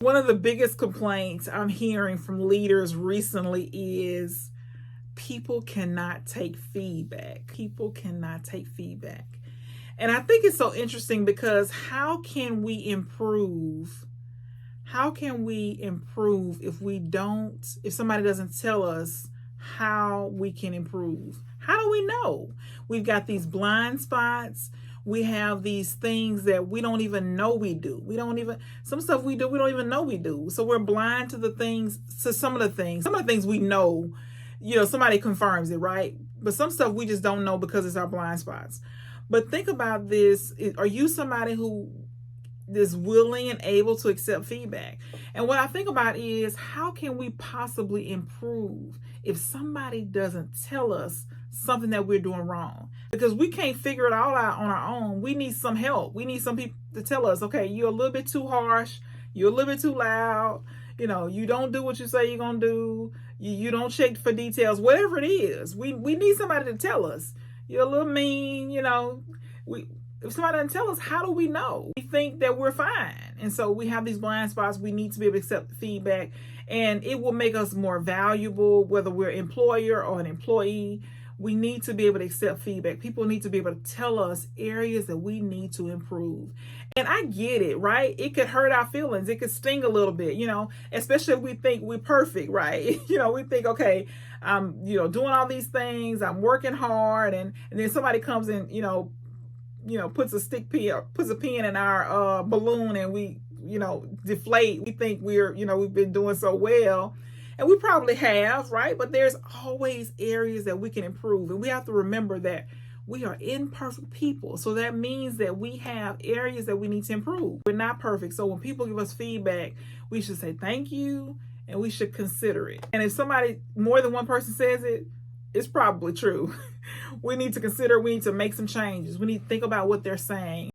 One of the biggest complaints I'm hearing from leaders recently is people cannot take feedback. People cannot take feedback. And I think it's so interesting because how can we improve? How can we improve if somebody doesn't tell us how we can improve? How do we know? We've got these blind spots. We have these things that we don't even know we do. Some stuff we do, we don't even know we do. So we're blind to some of the things. Some of the things we know, somebody confirms it, right? But some stuff we just don't know because it's our blind spots. But think about this. Are you somebody who is willing and able to accept feedback? And what I think about is, how can we possibly improve if somebody doesn't tell us something that we're doing wrong? Because we can't figure it all out on our own. We need some help. We need some people to tell us, okay, you're a little bit too harsh, you're a little bit too loud, you don't do what you say you're gonna do, you don't check for details, whatever it is. We need somebody to tell us you're a little mean. If somebody doesn't tell us, how do we know? We think that we're fine. And so we have these blind spots. We need to be able to accept feedback, and it will make us more valuable, whether we're an employer or an employee. We need to be able to accept feedback. People need to be able to tell us areas that we need to improve. And I get it, right? It could hurt our feelings. It could sting a little bit, especially if we think we're perfect, right? We think, okay, I'm, doing all these things. I'm working hard. And then somebody comes and, puts a pin in our balloon, and we, deflate. We think we've been doing so well, and we probably have, right? But there's always areas that we can improve, and we have to remember that we are imperfect people. So that means that we have areas that we need to improve. We're not perfect. So when people give us feedback, we should say thank you, and we should consider it. And if more than one person says it, it's probably true. We need to make some changes. We need to think about what they're saying.